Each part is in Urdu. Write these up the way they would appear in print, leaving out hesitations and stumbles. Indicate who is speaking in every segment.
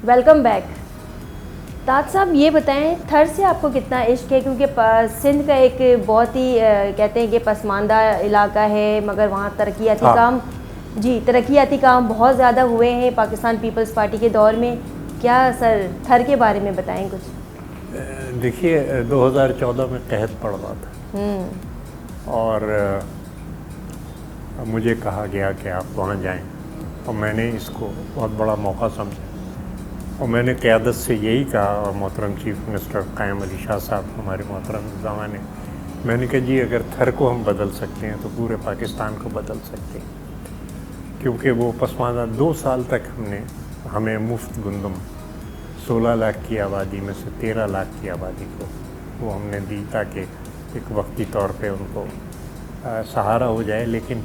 Speaker 1: Welcome back. تاج صاحب یہ بتائیں تھر سے آپ کو کتنا عشق ہے؟ کیونکہ سندھ کا ایک بہت ہی کہتے ہیں کہ پسماندہ علاقہ ہے، مگر وہاں ترقیاتی کام بہت زیادہ ہوئے ہیں پاکستان پیپلز پارٹی کے دور میں. کیا سر تھر کے بارے میں بتائیں کچھ؟
Speaker 2: دیکھیے 2014 میں قحط پڑ رہا تھا اور مجھے کہا گیا کہ آپ وہاں جائیں، اور میں نے اس کو بہت بڑا موقع سمجھا، اور میں نے قیادت سے یہی کہا، اور محترم چیف منسٹر قائم علی شاہ صاحب ہمارے محترم نظامہ نے، میں نے کہا جی اگر تھر کو ہم بدل سکتے ہیں تو پورے پاکستان کو بدل سکتے ہیں. کیونکہ وہ پسماندہ 2 سال تک ہمیں مفت گندم 16 لاکھ کی آبادی میں سے 13 لاکھ کی آبادی کو وہ ہم نے دی تاکہ ایک وقتی طور پہ ان کو سہارا ہو جائے. لیکن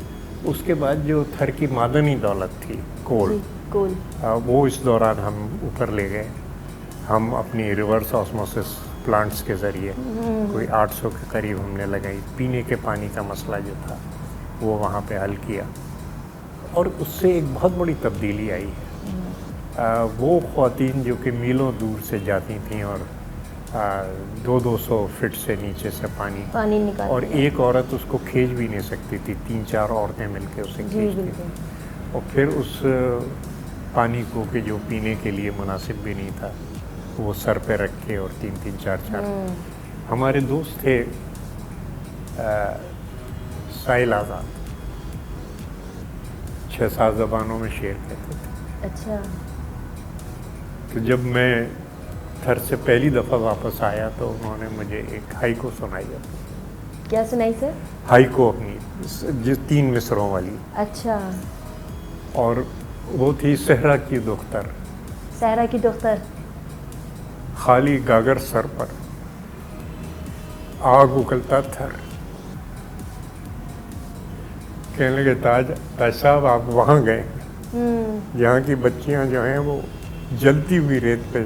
Speaker 2: اس کے بعد جو تھر کی معدنی دولت تھی کول، وہ اس دوران ہم اوپر لے گئے. ہم اپنی ریورس آسموسس پلانٹس کے ذریعے کوئی 800 کے قریب ہم نے لگائی. پینے کے پانی کا مسئلہ جو تھا وہ وہاں پہ حل کیا، اور اس سے ایک بہت بڑی تبدیلی آئی ہے. وہ خواتین جو کہ میلوں دور سے جاتی تھیں اور 200 فٹ سے نیچے سے پانی نکالتی، اور ایک عورت اس کو کھینچ بھی نہیں سکتی تھی، 3-4 عورتیں مل کے اسے کھینچتی تھیں. اور پھر اس پانی کو کہ جو پینے کے لیے مناسب بھی نہیں تھا وہ سر پہ رکھ کے، اور 3-3 4-4 ہمارے دوست تھے سائل آزاد، 6-7 زبانوں میں شعر کہتے تھے.
Speaker 1: اچھا.
Speaker 2: تو جب میں تھر سے پہلی دفعہ واپس آیا تو انہوں نے مجھے ایک ہائیکو سنائی.
Speaker 1: کیا سنائی سر؟
Speaker 2: ہائیکو اپنی 3 مصروں والی.
Speaker 1: اچھا.
Speaker 2: اور وہ تھی صحرا کی دختر،
Speaker 1: صحرا کی دختر،
Speaker 2: خالی گاگر سر پر آگ اگلتا تھر. کہنے لگے تاج صاحب آپ وہاں گئے جہاں کی بچیاں جو ہیں وہ جلتی ہوئی ریت پہ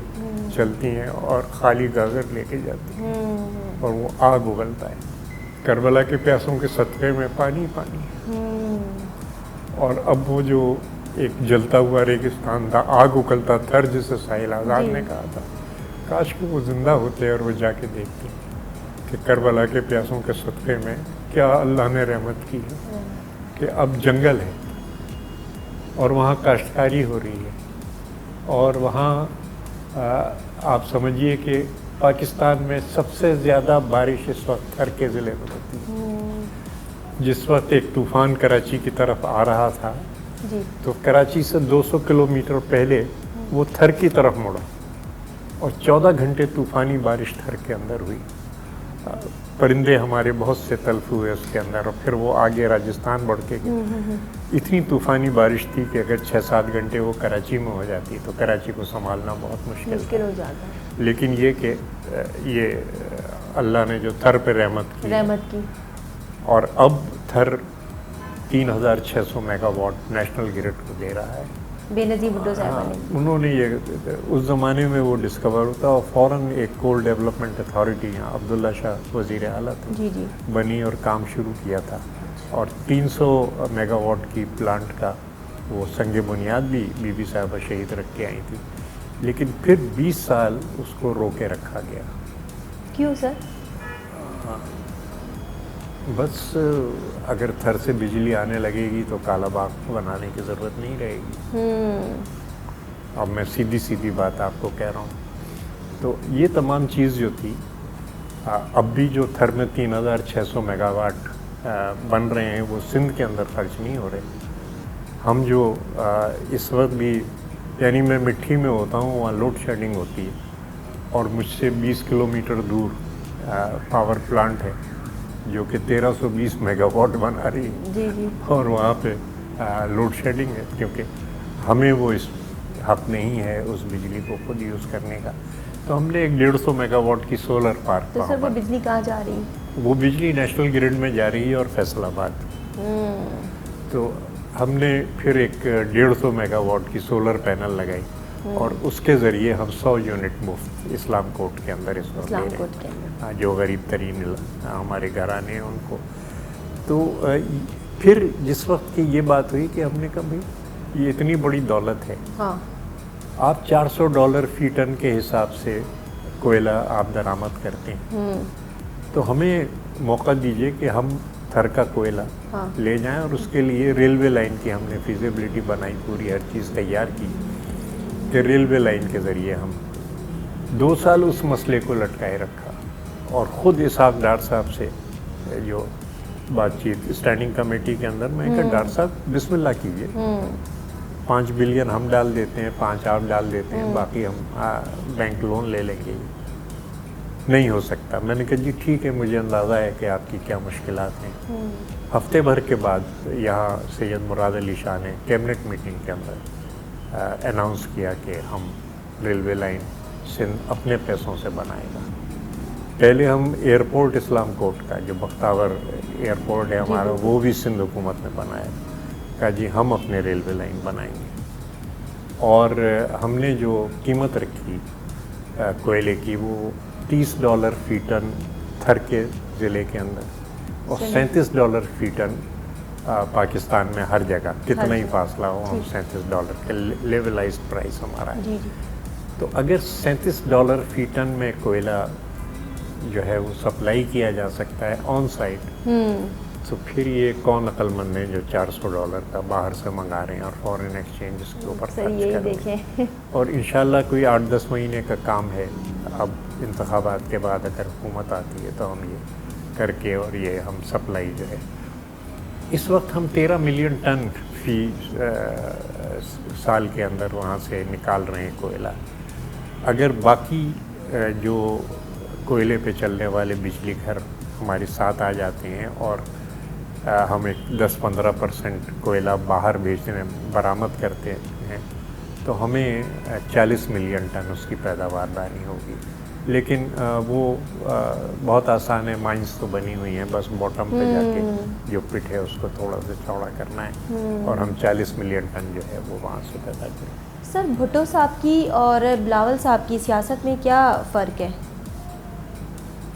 Speaker 2: چلتی ہیں اور خالی گاگر لے کے جاتی ہیں، اور وہ آگ اگلتا ہے. کربلا کے پیاسوں کے صدقے میں پانی پانی. اور اب وہ جو ایک جلتا ہوا ریگستان تھا، آگ اگلتا تھر جسے ساحل آزاد نے کہا تھا، کاش کہ وہ زندہ ہوتے اور وہ جا کے دیکھتے کہ کربلا کے پیاسوں کے صدقے میں کیا اللہ نے رحمت کی ہے کہ اب جنگل ہے اور وہاں کاشتکاری ہو رہی ہے. اور وہاں آپ سمجھیے کہ پاکستان میں سب سے زیادہ بارش اس وقت تھر کے ضلع میں ہوتی ہے. جس وقت ایک طوفان کراچی کی طرف آ رہا تھا تو کراچی سے 200 کلومیٹر پہلے وہ تھر کی طرف مڑا، اور 14 گھنٹے طوفانی بارش تھر کے اندر ہوئی. پرندے ہمارے بہت سے تلف ہوئے اس کے اندر، اور پھر وہ آگے راجستھان بڑھ کے گئے. اتنی طوفانی بارش تھی کہ اگر 6-7 گھنٹے وہ کراچی میں ہو جاتی تو کراچی کو سنبھالنا بہت مشکل ہو جاتا. لیکن یہ کہ یہ اللہ نے جو تھر پہ رحمت کی، اور اب تھر 3600 میگا واٹ نیشنل گرڈ کو دے رہا ہے.
Speaker 1: بے نظیر بھٹو صاحب نے،
Speaker 2: انہوں نے یہ اس زمانے میں وہ ڈسکور ہوتا، اور فوراً ایک کول ڈیولپمنٹ اتھارٹی یہاں عبداللہ شاہ وزیر اعلیٰ تھے بنی اور کام شروع کیا تھا. اور 300 میگا واٹ کی پلانٹ کا وہ سنگ بنیاد بھی بی بی صاحبہ شہید رکھ کے آئی تھی. لیکن پھر 20 سال اس کو روکے رکھا گیا.
Speaker 1: کیوں سر؟
Speaker 2: بس اگر تھر سے بجلی آنے لگے گی تو کالا باغ بنانے کی ضرورت نہیں رہے گی. اب میں سیدھی بات آپ کو کہہ رہا ہوں. تو یہ تمام چیز جو تھی، اب بھی جو تھر میں 3600 میگا واٹ بن رہے ہیں وہ سندھ کے اندر خرچ نہیں ہو رہے. ہم جو اس وقت بھی، یعنی میں مٹھی میں ہوتا ہوں، وہاں لوڈ شیڈنگ ہوتی ہے، اور مجھ سے 20 کلومیٹر دور پاور پلانٹ ہے جو کہ 1320 میگا واٹ بنا رہی ہے. اور وہاں پہ لوڈ شیڈنگ ہے کیونکہ ہمیں وہ اس حق نہیں ہے اس بجلی کو خود یوز کرنے کا. تو ہم نے ایک 150 میگا واٹ کی سولر پارک.
Speaker 1: تو سر وہ بجلی کہاں جا رہی ہے؟
Speaker 2: وہ بجلی نیشنل گرڈ میں جا رہی ہے اور فیصل آباد. تو ہم نے پھر ایک 150 میگا واٹ کی سولر پینل لگائی، اور اس کے ذریعے ہم 100 یونٹ مفت اسلام کوٹ کے اندر اس وقت دے رہے ہیں جو غریب ترین ہمارے گھرانے ہیں ان کو. تو پھر جس وقت کی یہ بات ہوئی کہ ہم نے کہا بھائی یہ اتنی بڑی دولت ہے، آپ $400 فی ٹن کے حساب سے کوئلہ آپ درآمد کرتے ہیں، تو ہمیں موقع دیجئے کہ ہم تھر کا کوئلہ لے جائیں، اور اس کے لیے ریلوے لائن کی ہم نے فیزیبلٹی بنائی، پوری ہر چیز تیار کی کہ ریلوے لائن کے ذریعے ہم 2 سال اس مسئلے کو لٹکائے رکھا، اور خود اسحاق ڈار صاحب سے جو بات چیت اسٹینڈنگ کمیٹی کے اندر، میں کہا ڈار صاحب بسم اللہ کیجئے، 5 بلین ہم ڈال دیتے ہیں، 5 آپ ڈال دیتے ہیں، باقی ہم بینک لون لے لیں گے، نہیں ہو سکتا۔ میں نے کہا جی ٹھیک ہے، مجھے اندازہ ہے کہ آپ کی کیا مشکلات ہیں۔ ہفتے بھر کے بعد یہاں سید مراد علی شاہ نے کیبنٹ میٹنگ کے اندر اناؤنس کیا کہ ہم ریلوے لائن سندھ اپنے پیسوں سے بنائے گا۔ پہلے ہم ایئرپورٹ اسلام کوٹ کا جو بختاور ایئرپورٹ ہے ہمارا، وہ بھی سندھ حکومت نے بنایا، کہا جی ہم اپنے ریلوے لائن بنائیں گے، اور ہم نے جو قیمت رکھی کوئلے کی وہ $30 فی ٹن تھر کے ضلع کے اندر، اور $37 فی ٹن پاکستان میں ہر جگہ، کتنا ہی فاصلہ ہو، ہم $37 کا لیولائزڈ پرائس ہمارا ہے۔ تو اگر $37 فی ٹن میں کوئلہ جو ہے وہ سپلائی کیا جا سکتا ہے آن سائٹ، تو پھر یہ کون عقل مند ہے جو $400 کا باہر سے منگا رہے ہیں اور فورن ایکسچینج اس کے اوپر خرچ کر رہے ہیں۔ اور انشاءاللہ کوئی 8-10 مہینے کا کام ہے، اب انتخابات کے بعد اگر حکومت آتی ہے تو ہم یہ کر کے، اور یہ ہم سپلائی جو ہے اس وقت ہم 13 ملین ٹن فی سال کے اندر وہاں سے نکال رہے ہیں کوئلہ۔ اگر باقی جو کوئلے پہ چلنے والے بجلی گھر ہمارے ساتھ آ جاتے ہیں، اور ہم ایک 10-15% کوئلہ باہر بھیجنے برآمد کرتے ہیں، تو ہمیں 40 ملین ٹن اس کی پیداوار لانی ہوگی۔ لیکن وہ بہت آسان ہے، مائنس تو بنی ہوئی ہیں، بس باٹم پہ جا کے جو پٹ ہے اس کو تھوڑا سا چوڑا کرنا ہے، اور ہم 40 ملین ٹن جو ہے وہ وہاں سے پیدا کریں۔
Speaker 1: سر بھٹو صاحب کی اور بلاول صاحب کی سیاست میں کیا فرق ہے؟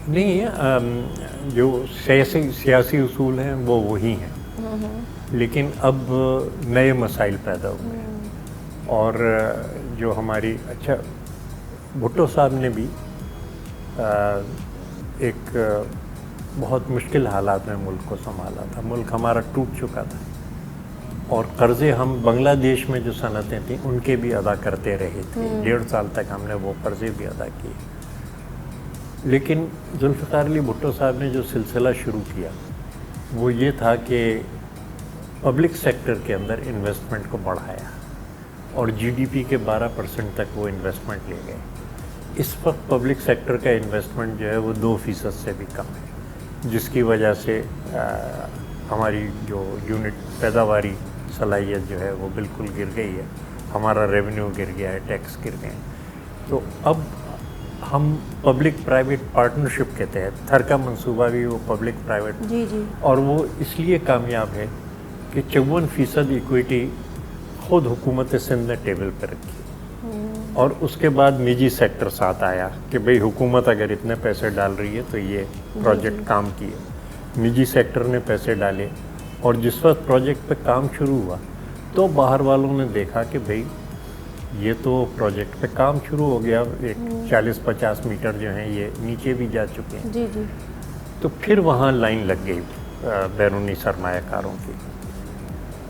Speaker 2: نہیں، جو سیاسی اصول ہیں وہ وہی ہیں، لیکن اب نئے مسائل پیدا ہوئے ہیں، اور جو ہماری بھٹو صاحب نے بھی ایک بہت مشکل حالات میں ملک کو سنبھالا تھا، ملک ہمارا ٹوٹ چکا تھا، اور قرضے ہم بنگلہ دیش میں جو صنعتیں تھیں ان کے بھی ادا کرتے رہے تھے، 1.5 سال تک ہم نے وہ قرضے بھی ادا کیے۔ لیکن ذوالفقار علی بھٹو صاحب نے جو سلسلہ شروع کیا وہ یہ تھا کہ پبلک سیکٹر کے اندر انویسٹمنٹ کو بڑھایا، اور جی ڈی پی کے 12% تک وہ انویسٹمنٹ لے گئے۔ اس وقت پبلک سیکٹر کا انویسٹمنٹ جو ہے وہ 2% سے بھی کم ہے، جس کی وجہ سے ہماری جو یونٹ پیداواری صلاحیت جو ہے وہ بالکل گر گئی ہے، ہمارا ریونیو گر گیا ہے، ٹیکس گر گئے ہیں۔ تو اب ہم پبلک پرائیویٹ پارٹنرشپ کے تحت، تھر کا منصوبہ بھی وہ پبلک پرائیویٹ، اور وہ اس لیے کامیاب ہے کہ 54% ایکویٹی خود حکومت سندھ نے ٹیبل پہ رکھی، اور اس کے بعد نجی سیکٹر ساتھ آیا کہ بھئی حکومت اگر اتنے پیسے ڈال رہی ہے تو یہ پروجیکٹ کام کیے، نجی سیکٹر نے پیسے ڈالے، اور جس وقت پروجیکٹ پہ کام شروع ہوا تو باہر والوں نے دیکھا کہ بھئی یہ تو پروجیکٹ پہ کام شروع ہو گیا، ایک 40-50 میٹر جو ہیں یہ نیچے بھی جا چکے ہیں، تو پھر وہاں لائن لگ گئی بیرونی سرمایہ کاروں کی۔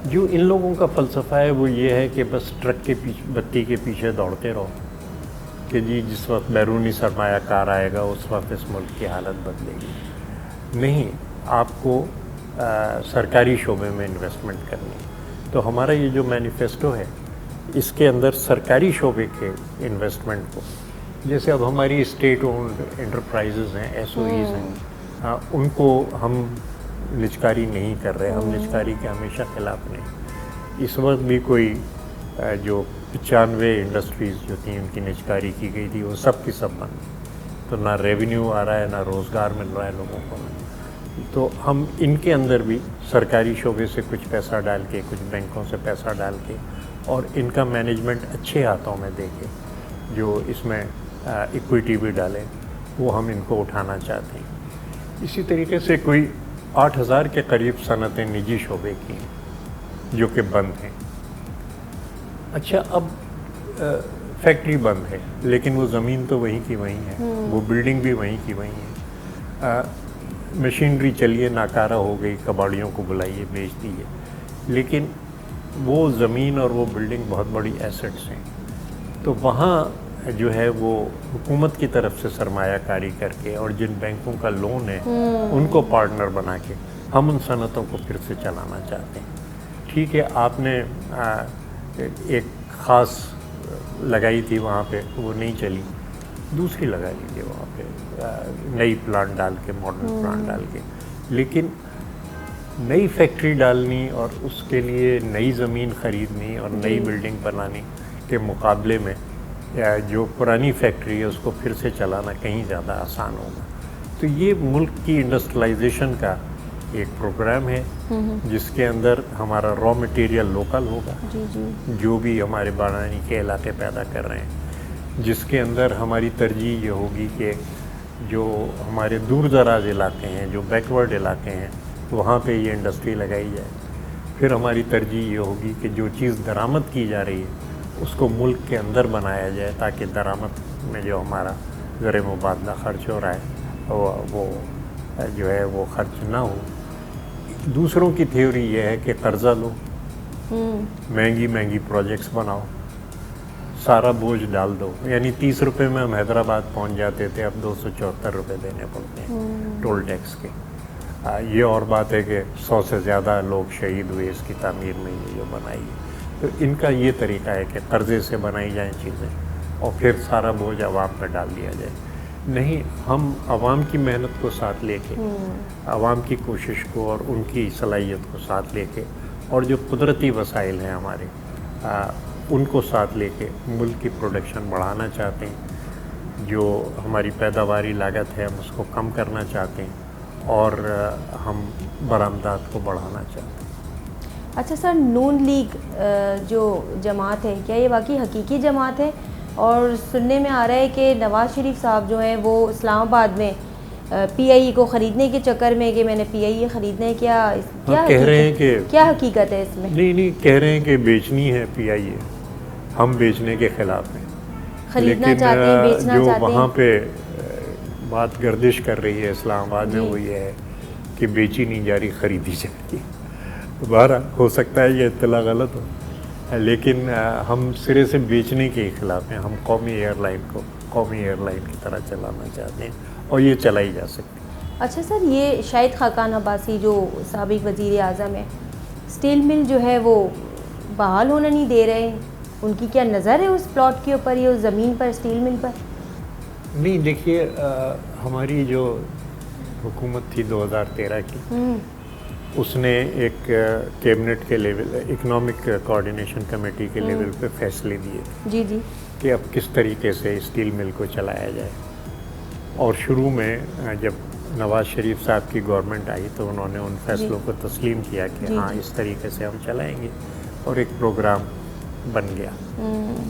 Speaker 2: جو ان لوگوں کا فلسفہ ہے وہ یہ ہے کہ بس ٹرک کے پیچھے، بتی کے پیچھے دوڑتے رہو کہ جی جس وقت بیرونی سرمایہ کار آئے گا اس وقت اس ملک کی حالت بدلے گی۔ نہیں، آپ کو سرکاری شعبے میں انویسٹمنٹ کرنی ہے۔ تو ہمارا یہ جو مینیفیسٹو ہے اس کے اندر سرکاری شعبے کے انویسٹمنٹ کو، جیسے اب ہماری اسٹیٹ اونڈ انٹرپرائزز ہیں، ایس او ایز ہیں، ان کو ہم نجکاری نہیں کر رہے، ہم نجکاری کے ہمیشہ خلاف نہیں۔ اس وقت بھی کوئی جو 95 انڈسٹریز جو تھیں ان کی نجکاری کی گئی تھی وہ سب کی سب بند، تو نہ ریونیو آ رہا ہے، نہ روزگار مل رہا ہے لوگوں کو۔ تو ہم ان کے اندر بھی سرکاری شعبے سے کچھ پیسہ ڈال کے، کچھ بینکوں سے پیسہ ڈال کے، اور ان کا مینجمنٹ اچھے ہاتھوں میں دے کے، جو اس میں ایکویٹی بھی ڈالیں، وہ ہم ان کو اٹھانا چاہتے ہیں۔ اسی طریقے سے کوئی 8000 کے قریب صنعتیں نجی شعبے کی ہیں جو کہ بند ہیں۔ اچھا، اب فیکٹری بند ہے لیکن وہ زمین تو وہیں کی وہیں ہے، وہ بلڈنگ بھی وہیں کی وہیں ہے، مشینری چلیے ناکارہ ہو گئی، کباڑیوں کو بلائیے بیچ دیجیے، لیکن وہ زمین اور وہ بلڈنگ بہت بڑی ایسٹس ہیں. تو وہاں جو ہے وہ حکومت کی طرف سے سرمایہ کاری کر کے اور جن بینکوں کا لون ہے ان کو پارٹنر بنا کے ہم ان صنعتوں کو پھر سے چلانا چاہتے ہیں. ٹھیک ہے، آپ نے ایک خاص لگائی تھی وہاں پہ، وہ نہیں چلی، دوسری لگا لیجیے وہاں پہ، نئی پلانٹ ڈال کے، ماڈرن پلانٹ ڈال کے. لیکن نئی فیکٹری ڈالنی اور اس کے لیے نئی زمین خریدنی اور نئی بلڈنگ بنانے کے مقابلے میں جو پرانی فیکٹری ہے اس کو پھر سے چلانا کہیں زیادہ آسان ہوگا. تو یہ ملک کی انڈسٹریلائزیشن کا ایک پروگرام ہے جس کے اندر ہمارا را مٹیریل لوکل ہوگا، جو بھی ہمارے بارانی کے علاقے پیدا کر رہے ہیں، جس کے اندر ہماری ترجیح یہ ہوگی کہ جو ہمارے دور دراز علاقے ہیں، جو بیکورڈ علاقے ہیں، وہاں پہ یہ انڈسٹری لگائی جائے. پھر ہماری ترجیح یہ ہوگی کہ جو چیز درآمد کی جا رہی ہے اس کو ملک کے اندر بنایا جائے تاکہ درآمد میں جو ہمارا زر مبادلہ خرچ ہو رہا ہے وہ جو ہے وہ خرچ نہ ہو. دوسروں کی تھیوری یہ ہے کہ قرضہ لو، مہنگی پروجیکٹس بناؤ، سارا بوجھ ڈال دو. یعنی 30 روپے میں ہم حیدرآباد پہنچ جاتے تھے، اب 274 روپے دینے پڑتے ہیں ٹول ٹیکس کے. یہ اور بات ہے کہ 100 سے زیادہ لوگ شہید ہوئے اس کی تعمیر میں، یہ جو بنائی ہے. تو ان کا یہ طریقہ ہے کہ قرضے سے بنائی جائیں چیزیں اور پھر سارا بوجھ عوام پہ ڈال دیا جائے. نہیں، ہم عوام کی محنت کو ساتھ لے کے، عوام کی کوشش کو اور ان کی صلاحیت کو ساتھ لے کے، اور جو قدرتی وسائل ہیں ہمارے ان کو ساتھ لے کے ملک کی پروڈکشن بڑھانا چاہتے ہیں. جو ہماری پیداواری لاگت ہے ہم اس کو کم کرنا چاہتے ہیں اور ہم برآمدات کو بڑھانا چاہتے ہیں.
Speaker 1: اچھا سر، نون لیگ جو جماعت ہے، کیا یہ واقعی حقیقی جماعت ہے؟ اور سننے میں آ رہا ہے کہ نواز شریف صاحب جو ہیں وہ اسلام آباد میں پی آئی اے کو خریدنے کے چکر میں کہ میں نے پی آئی اے خریدنا ہے، کیا
Speaker 2: کہہ رہے ہیں کہ
Speaker 1: کیا حقیقت ہے اس میں؟
Speaker 2: نہیں، کہہ رہے ہیں کہ بیچنی ہے پی آئی اے، ہم بیچنے کے خلاف ہیں.
Speaker 1: خریدنا چاہتے ہیں، بیچنا چاہتے ہیں.
Speaker 2: جو وہاں پہ بات گردش کر رہی ہے اسلام آباد میں وہ یہ ہے کہ بیچی نہیں جا رہی، خریدی جا رہی. بہرحال ہو سکتا ہے یہ اطلاع غلط ہو، لیکن ہم سرے سے بیچنے کے خلاف ہیں. ہم قومی ایئر لائن کو قومی ایئر لائن کی طرح چلانا چاہتے ہیں اور یہ چلائی جا سکتی ہے.
Speaker 1: اچھا سر، یہ شاہد خاقان عباسی جو سابق وزیر اعظم ہے، اسٹیل مل جو ہے وہ بحال ہونا نہیں دے رہے ہیں، ان کی کیا نظر ہے اس پلاٹ کے اوپر یا اس زمین پر، اسٹیل مل پر؟
Speaker 2: نہیں، دیکھیے، ہماری جو حکومت تھی 2013 کی، اس نے ایک کیبنٹ کے لیول، اکنامک کوآرڈینیشن کمیٹی کے لیول پہ فیصلے دیے
Speaker 1: جی
Speaker 2: کہ اب کس طریقے سے اسٹیل مل کو چلایا جائے. اور شروع میں جب نواز شریف صاحب کی گورنمنٹ آئی تو انہوں نے ان فیصلوں کو تسلیم کیا کہ ہاں اس طریقے سے ہم چلائیں گے، اور ایک پروگرام بن گیا.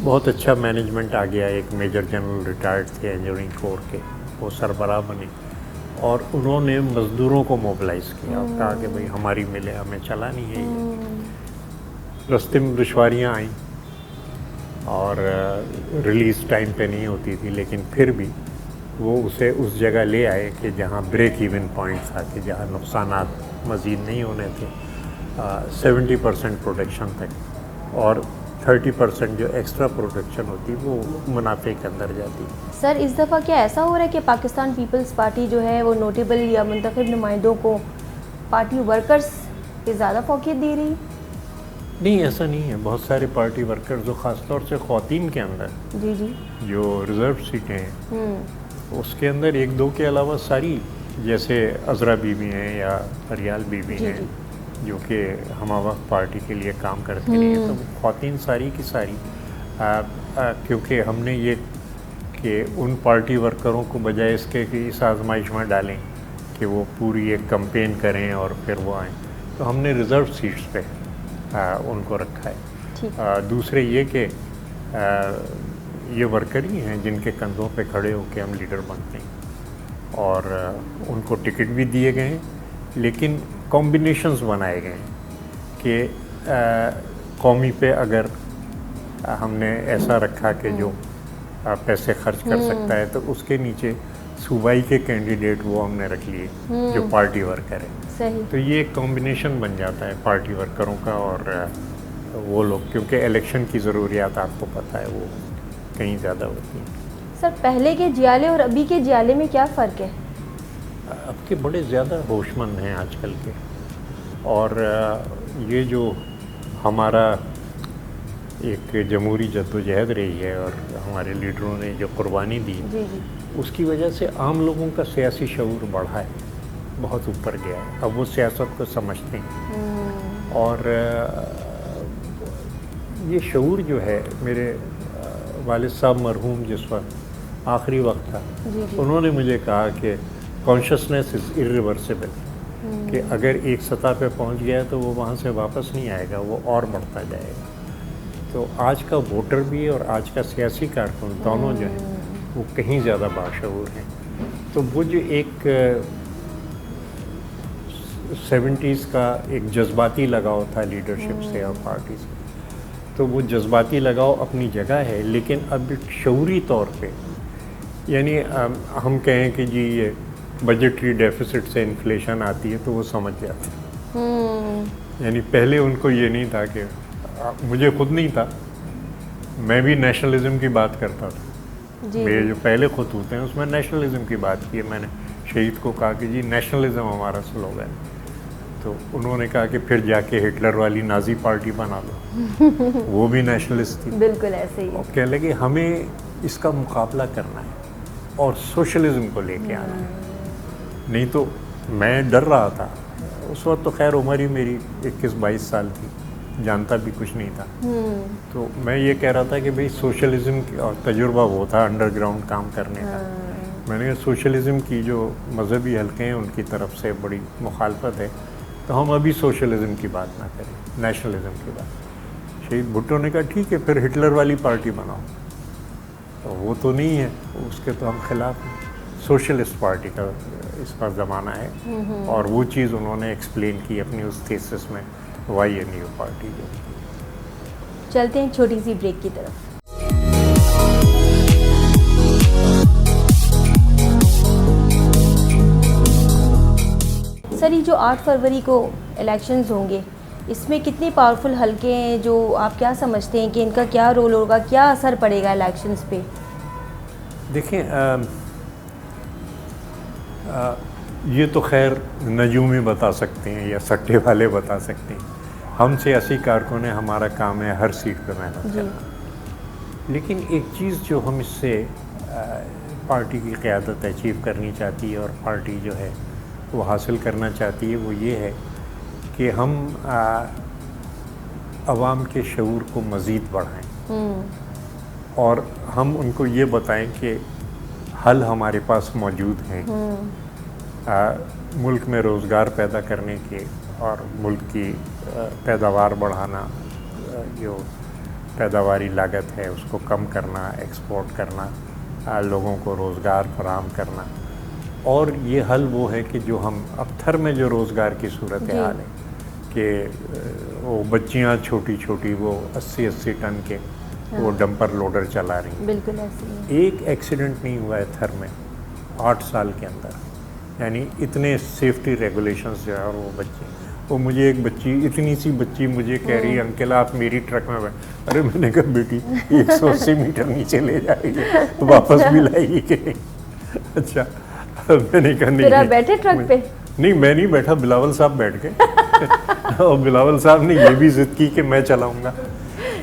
Speaker 2: بہت اچھا مینجمنٹ آ گیا. ایک میجر جنرل ریٹائرڈ تھے انجینئرنگ کور کے، وہ سربراہ بنے اور انہوں نے مزدوروں کو موبلائز کیا اور کہا کہ بھئی ہماری ملیں، ہمیں چلانی ہے. یہ رستے میں دشواریاں آئیں اور ریلیز ٹائم پہ نہیں ہوتی تھی، لیکن پھر بھی وہ اسے اس جگہ لے آئے کہ جہاں بریک ایون پوائنٹس تھا، کہ جہاں نقصانات مزید نہیں ہونے تھے. 70% پروڈکشن تک اور 30% جو ایکسٹرا پروڈکشن ہوتی وہ منافع کے اندر جاتی.
Speaker 1: سر، اس دفعہ کیا ایسا ہو رہا ہے کہ پاکستان پیپلز پارٹی جو ہے وہ نوٹیبل یا منتخب نمائندوں کو پارٹی ورکرز پہ زیادہ فوقیت دے رہی؟
Speaker 2: نہیں، ایسا نہیں ہے. بہت سارے پارٹی ورکرز جو خاص طور سے خواتین کے اندر جو ریزرو سیٹیں ہیں اس کے اندر 1-2 کے علاوہ ساری، جیسے عذرا بی بی ہیں یا ریال بی بی ہیں جو کہ ہمہ وقت پارٹی کے لیے کام کرتے رہی ہیں، تو خواتین ساری کی ساری، کیونکہ ہم نے یہ کہ ان پارٹی ورکروں کو بجائے اس کے کہ اس آزمائش میں ڈالیں کہ وہ پوری ایک کمپین کریں اور پھر وہ آئیں، تو ہم نے ریزرو سیٹس پہ ان کو رکھا ہے. دوسرے یہ کہ یہ ورکر ہی ہیں جن کے کندھوں پہ کھڑے ہو کے ہم لیڈر بنتے ہیں، اور ان کو ٹکٹ بھی دیے گئے ہیں، لیکن کمبینیشنز بنائے گئے ہیں کہ قومی پہ اگر ہم نے ایسا رکھا کہ جو پیسے خرچ کر سکتا ہے، تو اس کے نیچے صوبائی کے کینڈیڈیٹ وہ ہم نے رکھ لیے جو پارٹی ورکر ہے.
Speaker 1: صحیح.
Speaker 2: تو یہ ایک کمبینیشن بن جاتا ہے پارٹی ورکروں کا اور وہ لوگ، کیونکہ الیکشن کی ضروریات آپ کو پتہ ہے وہ کہیں زیادہ ہوتی ہیں.
Speaker 1: سر پہلے کے جیالے اور ابھی کے جیالے میں کیا فرق ہے؟
Speaker 2: اب کے بڑے زیادہ ہوش مند ہیں آج کل کے، اور یہ جو ہمارا ایک جمہوری جدوجہد رہی ہے اور ہمارے لیڈروں نے جو قربانی دی،
Speaker 1: جی جی،
Speaker 2: اس کی وجہ سے عام لوگوں کا سیاسی شعور بڑھا ہے، بہت اوپر گیا ہے. اب وہ سیاست کو سمجھتے ہیں، اور یہ شعور جو ہے، میرے والد صاحب مرحوم جس وقت آخری وقت تھا،
Speaker 1: جی جی،
Speaker 2: انہوں نے مجھے کہا کہ کانشسنس از irreversible، کہ اگر ایک سطح پہ پہنچ گیا تو وہ وہاں سے واپس نہیں آئے گا، وہ اور بڑھتا جائے گا. تو آج کا ووٹر بھی اور آج کا سیاسی کارکن دونوں جو ہیں وہ کہیں زیادہ باشعور ہیں. تو وہ جو ایک 70s کا ایک جذباتی لگاؤ تھا لیڈرشپ سے اور پارٹی سے، تو وہ جذباتی لگاؤ اپنی جگہ ہے، لیکن اب ایک شعوری طور پہ، یعنی ہم کہیں کہ جی یہ بجٹری ڈیفیسٹ سے انفلیشن آتی ہے تو وہ سمجھ جاتے ہیں. یعنی پہلے ان کو یہ نہیں تھا، کہ مجھے خود نہیں تھا، میں بھی نیشنلزم کی بات کرتا تھا. میرے جو پہلے خطوط ہیں اس میں نیشنلزم کی بات کی ہے. میں نے شہید کو کہا کہ جی نیشنلزم ہمارا سلوگن ہے. تو انہوں نے کہا کہ پھر جا کے ہٹلر والی نازی پارٹی بنا لو، وہ بھی نیشنلسٹ تھی.
Speaker 1: بالکل ایسے ہی.
Speaker 2: اور کہنے لگے ہمیں اس کا مقابلہ کرنا ہے اور سوشلزم کو لے کے آنا ہے. نہیں تو میں ڈر رہا تھا اس وقت، تو خیر عمر ہی میری 21-22 سال تھی، جانتا بھی کچھ نہیں تھا. تو میں یہ کہہ رہا تھا کہ بھئی سوشلزم اور تجربہ وہ تھا انڈر گراؤنڈ کام کرنے کا. میں نے کہا سوشلزم کی جو مذہبی حلقے ہیں ان کی طرف سے بڑی مخالفت ہے، تو ہم ابھی سوشلزم کی بات نہ کریں، نیشنلزم کی بات. شہید بھٹو نے کہا ٹھیک ہے پھر ہٹلر والی پارٹی بناؤ. تو وہ تو نہیں ہے، اس کے تو ہم خلاف ہیں. سوشلسٹ پارٹی کا اس کا زمانہ ہے، اور وہ چیز انہوں نے ایکسپلین کی اپنی اس تھیسس میں، وائی اے نیو پارٹی. جو
Speaker 1: چلتے ہیں چھوٹی سی بریک کی طرف. سر یہ جو 8 فروری کو الیکشنز ہوں گے، اس میں کتنی پاورفل حلقے ہیں جو آپ کیا سمجھتے ہیں کہ ان کا کیا رول ہوگا، کیا اثر پڑے گا الیکشنز پہ؟
Speaker 2: دیکھیں یہ تو خیر نجوم ہی بتا سکتے ہیں یا سٹے والے بتا سکتے ہیں. ہم سیاسی کارکن ہیں، ہمارا کام ہے ہر سیٹ پہ محنت کرنا. لیکن ایک چیز جو ہم اس سے پارٹی کی قیادت اچیو کرنی چاہتی ہے اور پارٹی جو ہے وہ حاصل کرنا چاہتی ہے، وہ یہ ہے کہ ہم عوام کے شعور کو مزید بڑھائیں، اور ہم ان کو یہ بتائیں کہ حل ہمارے پاس موجود ہیں. ملک میں روزگار پیدا کرنے کے اور ملک کی پیداوار بڑھانا، جو پیداواری لاگت ہے اس کو کم کرنا، ایکسپورٹ کرنا، لوگوں کو روزگار فراہم کرنا. اور یہ حل وہ ہے کہ جو ہم اب تھر میں جو روزگار کی صورت حال ہے کہ وہ بچیاں چھوٹی چھوٹی وہ 80 ٹن کے وہ ڈمپر لوڈر چلا رہی ہیں.
Speaker 1: بالکل ایسے ہی.
Speaker 2: ایک ایکسیڈنٹ نہیں ہوا ہے تھر میں 8 سال کے اندر. یعنی اتنے سیفٹی ریگولیشنز جو ہے. اور وہ بچے، وہ مجھے ایک بچی، اتنی سی بچی مجھے کہہ رہی ہے انکل آپ میری ٹرک میں بیٹھ. ارے میں نے کہا بیٹی 180 میٹر نیچے لے جائے گی، واپس بھی لائے گی کہ اچھا. میں نے کہا نہیں.
Speaker 1: بیٹھے ٹرک پہ؟
Speaker 2: نہیں میں نہیں بیٹھا، بلاول صاحب بیٹھ گئے. اور بلاول صاحب نے یہ بھی ضد کی کہ میں چلاؤں گا.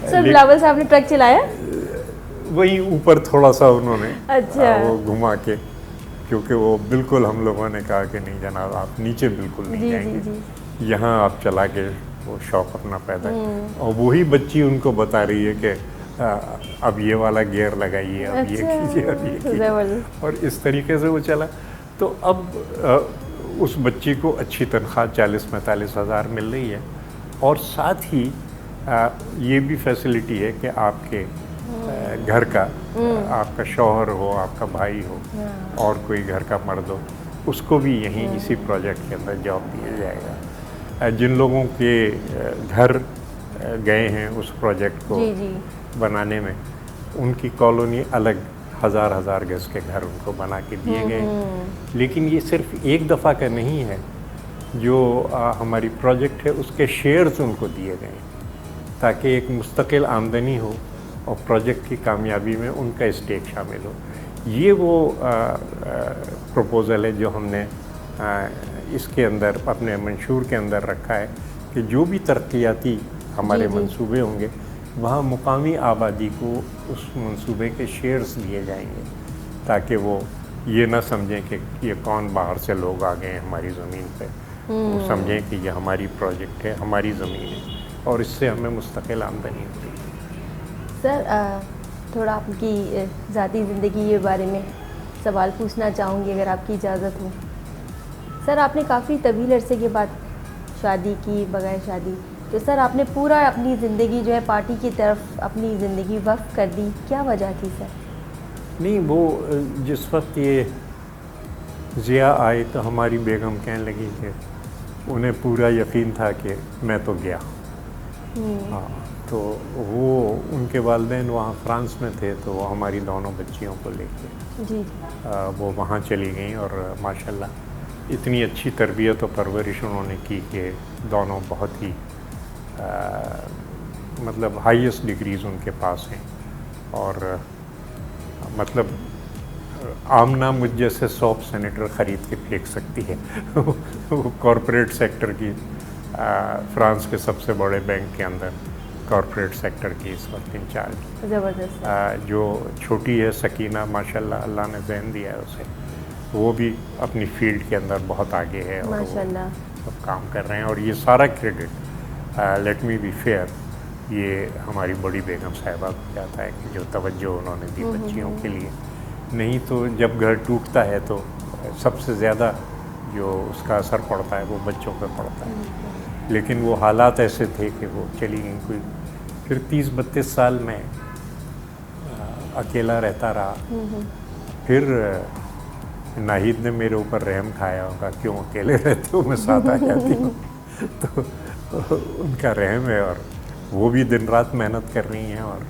Speaker 1: سر بلاول صاحب نے ٹرک چلایا؟
Speaker 2: وہیں اوپر تھوڑا سا انہوں نے
Speaker 1: اچھا
Speaker 2: وہ گھما کے، کیونکہ وہ بالکل ہم لوگوں نے کہا کہ نہیں جناب آپ نیچے بالکل نہیں جائیں گے، یہاں آپ چلا کے وہ شوق اپنا پیدا. اور وہی بچی ان کو بتا رہی ہے کہ اب یہ والا گیئر لگائیے، اب یہ کیجیے، اب یہ کیجیے. اور اس طریقے سے وہ چلا. تو اب اس بچی کو اچھی تنخواہ 40-45 ہزار مل رہی ہے، اور ساتھ ہی یہ بھی فیسلٹی ہے کہ آپ کے گھر کا، آپ کا شوہر ہو، آپ کا بھائی ہو، اور کوئی گھر کا مرد ہو، اس کو بھی یہیں اسی پروجیکٹ کے اندر جاب دیا جائے گا. جن لوگوں کے گھر گئے ہیں اس پروجیکٹ کو بنانے میں ان کی کالونی الگ 1000 گز کے گھر ان کو بنا کے دیے گئے. لیکن یہ صرف ایک دفعہ کا نہیں ہے. جو ہماری پروجیکٹ ہے اس کے شیئرز ان کو دیے گئے ہیں تاکہ ایک مستقل آمدنی ہو اور پروجیکٹ کی کامیابی میں ان کا اسٹیک شامل ہو. یہ وہ پروپوزل ہے جو ہم نے اس کے اندر اپنے منشور کے اندر رکھا ہے کہ جو بھی ترقیاتی ہمارے منصوبے ہوں گے وہاں مقامی آبادی کو اس منصوبے کے شیئرز دیے جائیں گے تاکہ وہ یہ نہ سمجھیں کہ یہ کون باہر سے لوگ آ گئے ہیں ہماری زمین پہ. وہ سمجھیں کہ یہ ہماری پروجیکٹ ہے, ہماری زمین ہے اور اس سے ہمیں مستقل آمدنی ہوتی ہے.
Speaker 1: سر تھوڑا آپ کی ذاتی زندگی کے بارے میں سوال پوچھنا چاہوں گی اگر آپ کی اجازت ہو. سر آپ نے کافی طویل عرصے کے بعد شادی کی بغیر شادی, تو سر آپ نے پورا اپنی زندگی جو ہے پارٹی کی طرف اپنی زندگی وقف کر دی, کیا وجہ تھی سر؟
Speaker 2: نہیں, وہ جس وقت یہ ضیاء آئی تو ہماری بیگم کہنے لگی کہ انہیں پورا یقین تھا کہ میں تو گیا. ہاں, تو وہ ان کے والدین وہاں فرانس میں تھے تو وہ ہماری دونوں بچیوں کو لے کے وہ وہاں چلی گئیں اور ماشاءاللہ اتنی اچھی تربیت و پرورش انہوں نے کی کہ دونوں بہت ہی مطلب ہائیسٹ ڈگریز ان کے پاس ہیں. اور مطلب آمنہ مجھ جیسے 100 سینیٹر خرید کے پھینک سکتی ہے. وہ کارپوریٹ سیکٹر کی فرانس کے سب سے بڑے بینک کے اندر کارپوریٹ سیکٹر کی اس وقت انچارج.
Speaker 1: زبردست.
Speaker 2: جو چھوٹی ہے سکینہ, ماشاءاللہ اللہ نے ذہن دیا ہے اسے, وہ بھی اپنی فیلڈ کے اندر بہت آگے ہے اور وہ سب کام کر رہے ہیں. اور یہ سارا credit let me be fair یہ ہماری بڑی بیگم صاحبہ کو جاتا ہے کہ جو توجہ انہوں نے دی بچیوں کے لیے. نہیں تو جب گھر ٹوٹتا ہے تو سب سے زیادہ جو اس کا اثر پڑتا ہے وہ بچوں پہ پڑتا ہے. لیکن وہ حالات ایسے تھے کہ وہ چلی گئیں. کوئی پھر 30-32 سال میں اکیلا رہتا رہا. پھر ناہید نے میرے اوپر رحم کھایا, ہوگا کیوں اکیلے رہتے ہو, میں ساتھ آ جاتی ہوں. تو ان کا رحم ہے اور وہ بھی دن رات محنت کر رہی ہیں اور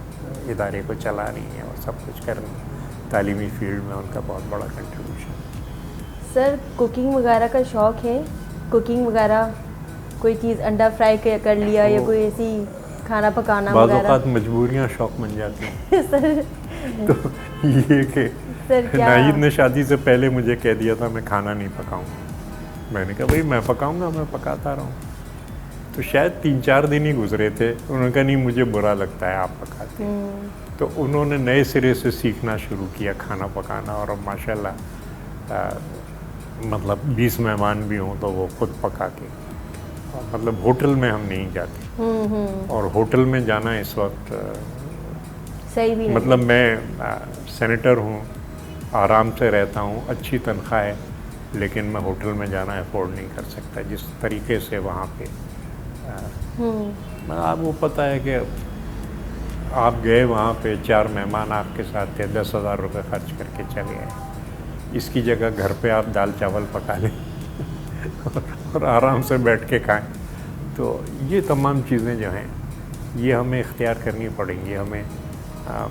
Speaker 2: ادارے کو چلا رہی ہیں اور سب کچھ کر رہی ہیں. تعلیمی فیلڈ میں ان کا بہت بڑا کنٹریبیوشن.
Speaker 1: سر کوکنگ وغیرہ کا شوق ہے؟ کوکنگ وغیرہ کوئی چیز انڈا فرائی کر لیا یا کوئی ایسی کھانا پکانا
Speaker 2: بعض
Speaker 1: وغیرہ؟
Speaker 2: اوقات مجبوریاں شوق بن جاتی ہیں.
Speaker 1: سر
Speaker 2: تو یہ کہ ناہید نے شادی سے پہلے مجھے کہہ دیا تھا میں کھانا نہیں پکاؤں. میں نے کہا بھائی میں پکاؤں گا, میں پکاتا رہا ہوں. تو شاید 3-4 دن ہی گزرے تھے, انہوں نے کہا نہیں مجھے برا لگتا ہے آپ پکاتے ہیں. تو انہوں نے نئے سرے سے سیکھنا شروع کیا کھانا پکانا. اور اب ماشاءاللہ مطلب 20 مہمان بھی ہوں تو وہ خود پکا کے, مطلب ہوٹل میں ہم نہیں جاتے. اور ہوٹل میں جانا اس وقت
Speaker 1: صحیح بھی
Speaker 2: مطلب میں سینیٹر ہوں, آرام سے رہتا ہوں, اچھی تنخواہ ہے, لیکن میں ہوٹل میں جانا افورڈ نہیں کر سکتا جس طریقے سے وہاں پہ. آپ کو پتہ ہے کہ آپ گئے وہاں پہ 4 مہمان آپ کے ساتھ تھے, 10,000 روپے خرچ کر کے چلے آئے. اس کی جگہ گھر پہ آپ دال چاول پکا لیں اور آرام سے بیٹھ کے کھائیں. تو یہ تمام چیزیں جو ہیں یہ ہمیں اختیار کرنی پڑیں گی. ہمیں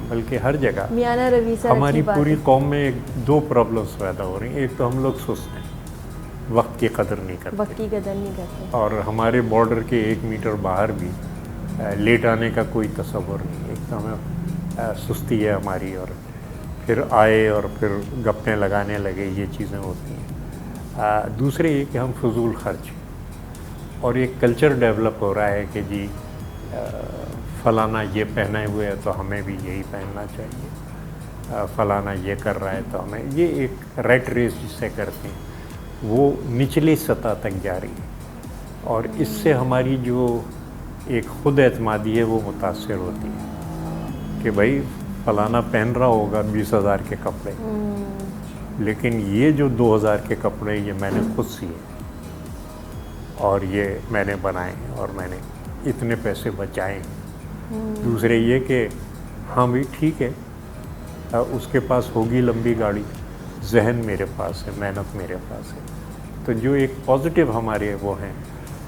Speaker 2: بلکہ ہر جگہ ہماری پوری قوم میں 2 پرابلمس پیدا ہو رہی ہیں. ایک تو ہم لوگ سست ہیں, وقت کی قدر نہیں کرتے, اور ہمارے بارڈر کے 1 میٹر باہر بھی لیٹ آنے کا کوئی تصور نہیں. ایک تو ہمیں سستی ہے ہماری, اور پھر آئے اور پھر گپیں لگانے لگے, یہ چیزیں ہوتی ہیں. دوسرے یہ کہ ہم فضول خرچ, اور ایک کلچر ڈیولپ ہو رہا ہے کہ جی فلانا یہ پہنے ہوئے ہے تو ہمیں بھی یہی پہننا چاہیے, فلانا یہ کر رہا ہے تو ہمیں, یہ ایک ریٹ ریس جسے کرتے ہیں وہ نچلی سطح تک جا رہی ہے. اور اس سے ہماری جو ایک خود اعتمادی ہے وہ متاثر ہوتی ہے کہ بھائی فلانا پہن رہا ہوگا 20,000 کے کپڑے, لیکن یہ جو 2,000 کے کپڑے یہ میں نے خود سیے اور یہ میں نے بنائے اور میں نے اتنے پیسے بچائے. دوسرے یہ کہ ہاں بھی ٹھیک ہے اس کے پاس ہوگی لمبی گاڑی, ذہن میرے پاس ہے, محنت میرے پاس ہے. تو جو ایک پازیٹیو ہمارے وہ ہیں,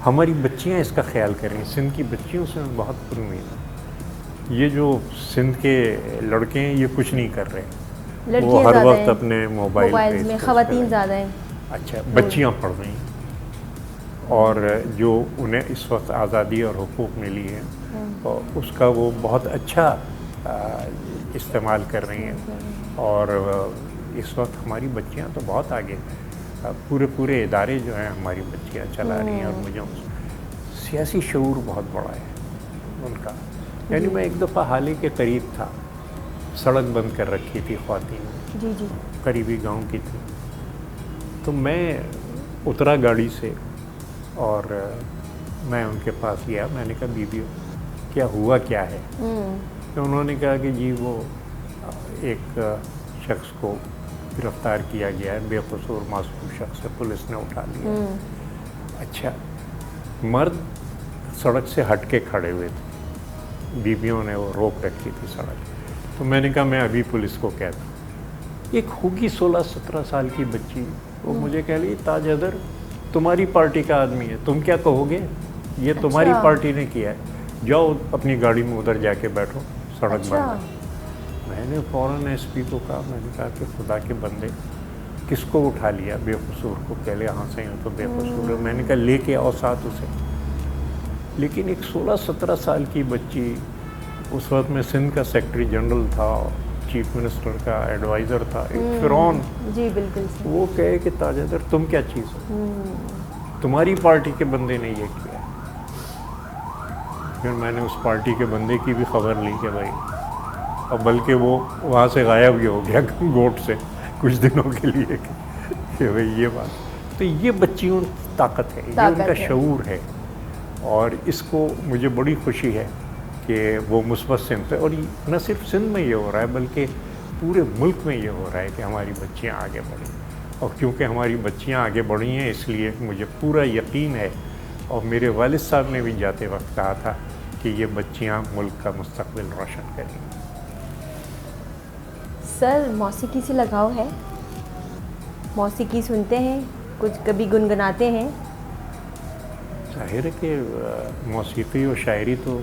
Speaker 2: ہماری بچیاں اس کا خیال کریں. سندھ کی بچیوں سے میں بہت پر امید ہوں یہ جو سندھ کے لڑکے ہیں یہ کچھ نہیں کر رہے, وہ
Speaker 1: لڑکیاں
Speaker 2: ہر
Speaker 1: زیادہ
Speaker 2: وقت
Speaker 1: ہیں
Speaker 2: اپنے موبائل
Speaker 1: میں, خواتین زیادہ ہیں.
Speaker 2: اچھا, بچیاں پڑھ رہی ہیں اور جو انہیں اس وقت آزادی اور حقوق ملی ہے اس کا وہ بہت اچھا استعمال کر رہی ہیں. اور اس وقت ہماری بچیاں تو بہت آگے ہیں, پورے ادارے جو ہیں ہماری بچیاں چلا رہی ہیں, اور مجھے سیاسی شعور بہت بڑا ہے ان کا. یعنی میں ایک دفعہ حال ہی کے قریب تھا, سڑک بند کر رکھی تھی خواتین نے,
Speaker 1: جی جی
Speaker 2: قریبی گاؤں کی تھی, تو میں اترا گاڑی سے اور میں ان کے پاس گیا. میں نے کہا بیوی کیا ہوا کیا ہے؟ تو انہوں نے کہا کہ جی وہ ایک شخص کو گرفتار کیا گیا ہے, بے قصور معصوم شخص ہے, پولیس نے اٹھا لیا. اچھا, مرد سڑک سے ہٹ کے کھڑے ہوئے تھے, بیویوں نے وہ روک رکھی تھی سڑک. تو میں نے کہا میں ابھی پولیس کو کہتا ہوں. ایک ہوگی 16-17 سال کی بچی, وہ مجھے کہہ لی تاج حیدر تمہاری پارٹی کا آدمی ہے, تم کیا کہو گے, یہ تمہاری پارٹی نے کیا ہے, جاؤ اپنی گاڑی میں ادھر جا کے بیٹھو, سڑک بند ہے. میں نے فوراً ایس پی کو کہا, میں نے کہا کہ خدا کے بندے کس کو اٹھا لیا, بے قصور کو؟ کہہ لے ہاں سے تو بے قصور ہے. میں نے کہا لے کے آؤ ساتھ اسے. لیکن ایک 16-17 سال کی بچی, اس وقت میں سندھ کا سیکرٹری جنرل تھا, چیف منسٹر کا ایڈوائزر تھا, ایک فرعون,
Speaker 1: جی بالکل,
Speaker 2: وہ کہے کہ تاج حیدر تم کیا چیز ہو, تمہاری پارٹی کے بندے نے یہ کیا. پھر میں نے اس پارٹی کے بندے کی بھی خبر لی کہ بھائی, اور بلکہ وہ وہاں سے غائب بھی ہو گیا گوٹ سے کچھ دنوں کے لیے کہ بھائی یہ بات. تو یہ بچیوں کی طاقت ہے, یہ ان کا شعور ہے, اور اس کو مجھے بڑی خوشی ہے کہ وہ مثبت سمت ہے. اور نہ صرف سندھ میں یہ ہو رہا ہے بلکہ پورے ملک میں یہ ہو رہا ہے کہ ہماری بچیاں آگے بڑھیں. اور کیونکہ ہماری بچیاں آگے بڑھی ہیں اس لیے مجھے پورا یقین ہے, اور میرے والد صاحب نے بھی جاتے وقت کہا تھا کہ یہ بچیاں ملک کا مستقبل روشن کریں گی.
Speaker 1: سر موسیقی سے لگاؤ ہے, موسیقی سنتے ہیں, کچھ کبھی گنگناتے ہیں؟
Speaker 2: ظاہر ہے کہ موسیقی اور شاعری تو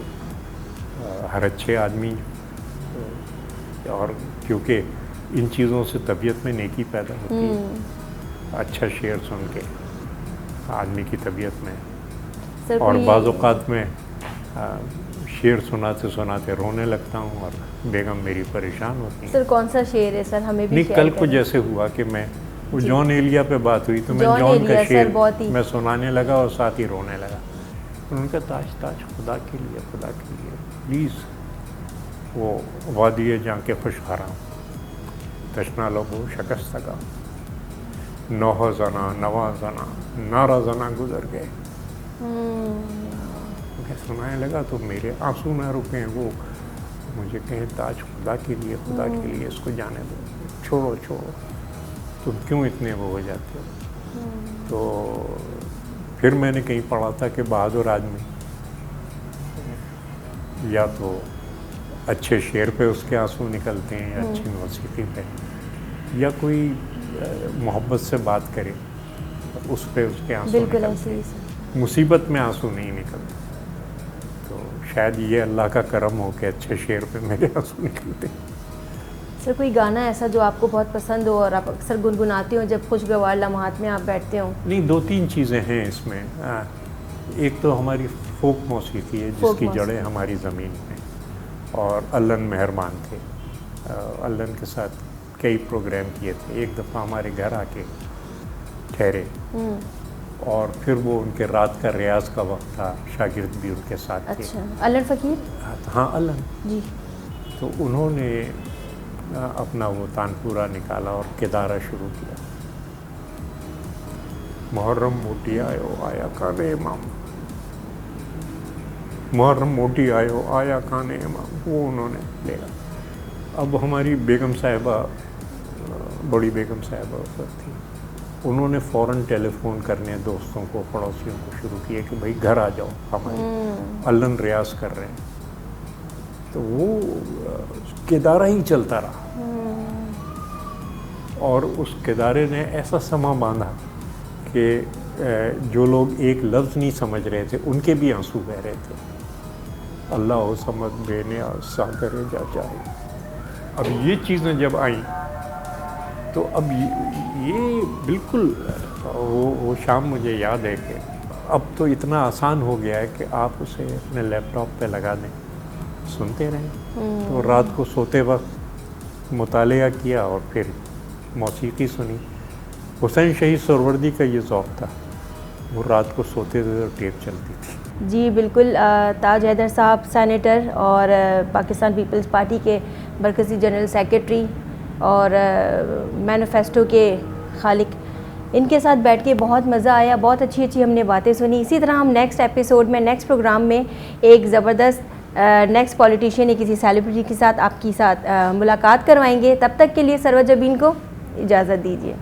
Speaker 2: ہر اچھے آدمی, اور کیونکہ ان چیزوں سے طبیعت میں نیکی پیدا ہوتی ہے, اچھا شعر سن کے آدمی کی طبیعت میں. اور بعض اوقات میں شعر سناتے سناتے رونے لگتا ہوں اور بیگم میری پریشان ہوتی ہیں.
Speaker 1: سر کون سا شعر ہے سر, ہمیں بھی
Speaker 2: نہیں, کل کو جیسے ہوا کہ میں وہ جون ایلیا پہ بات ہوئی تو میں جون کا شعر میں سنانے لگا اور ساتھ ہی رونے لگا. ان کا تاج تاج خدا کے لیے, خدا کے لیے پلیز, وہ وادی جا کے خوش حرام تشنا لوگو شکست کا نوح زنا نوا زنا نارا زنا گزر گئے. میں سنانے لگا تو میرے آنسو نہ رکے. وہ مجھے کہیں تاج خدا کے لیے, خدا کے لیے اس کو جانے دو, چھوڑو چھوڑو, تم کیوں اتنے وہ ہو جاتے ہو. تو پھر میں نے کہیں پڑھا تھا کہ بہادر آدمی یا تو اچھے شعر پہ اس کے آنسو نکلتے ہیں, یا اچھی موسیقی پہ, یا کوئی محبت سے بات کرے اس پہ اس کے آنسو نکلتے ہیں. مصیبت میں آنسو نہیں نکلتے. تو شاید یہ اللہ کا کرم ہو کہ اچھے شعر پہ میرے آنسو نکلتے ہیں.
Speaker 1: سر کوئی گانا ایسا جو آپ کو بہت پسند ہو اور آپ اکثر گنگناتے ہو جب خوشگوار لمحات میں آپ بیٹھتے ہوں؟
Speaker 2: نہیں, 2-3 چیزیں ہیں اس میں. ایک تو ہماری فوک موسیقی ہے جس کی جڑیں ہماری زمین میں, اور اللہ مہربان تھے, اللہ کے ساتھ کئی پروگرام کیے تھے. ایک دفعہ ہمارے گھر آ کے ٹھہرے, اور پھر وہ ان کے رات کا ریاض کا وقت تھا, شاگرد بھی ان کے ساتھ تھے.
Speaker 1: اچھا, اللہ فقیر.
Speaker 2: ہاں اللہ
Speaker 1: جی.
Speaker 2: تو انہوں نے اپنا وہ تانپورہ نکالا اور کدارہ شروع کیا. محرم موٹی آیو آیا کانے امام, محرم موٹی آیو آیا کانے امام, وہ انہوں نے لیا. اب ہماری بیگم صاحبہ, بڑی بیگم صاحبہ اس وقت تھی, انہوں نے فوراً ٹیلی فون کرنے دوستوں کو, پڑوسیوں کو شروع کیا کہ بھائی گھر آ جاؤ, ہمارے اللہ ریاض کر رہے ہیں. تو وہ کدارہ ہی چلتا رہا, اور اس کدارے نے ایسا سما باندھا کہ جو لوگ ایک لفظ نہیں سمجھ رہے تھے ان کے بھی آنسو بہ رہے تھے. اللہ سمد بینے ساگر جا چاہے. اب یہ چیزیں جب آئیں تو اب یہ بالکل وہ شام مجھے یاد ہے کہ اب تو اتنا آسان ہو گیا ہے کہ آپ اسے اپنے لیپ ٹاپ پہ لگا دیں, سنتے رہیں. تو رات کو سوتے وقت مطالعہ کیا اور پھر موسیقی سنی. حسین شہید سہروردی کا یہ ذوق تھا, وہ رات کو سوتے تھے اور ٹیپ چلتی تھی.
Speaker 1: جی بالکل. تاج حیدر صاحب سینیٹر اور پاکستان پیپلز پارٹی کے مرکزی جنرل سیکرٹری اور مینیفیسٹو کے خالق, ان کے ساتھ بیٹھ کے بہت مزہ آیا, بہت اچھی اچھی ہم نے باتیں سنی. اسی طرح ہم نیکسٹ ایپیسوڈ میں, نیکسٹ پروگرام میں ایک زبردست نیکسٹ پولیٹیشین یا کسی سیلیبریٹی کے ساتھ آپ کی ساتھ ملاقات کروائیں گے. تب تک کے لیے سروج جبین کو اجازت دیجیے.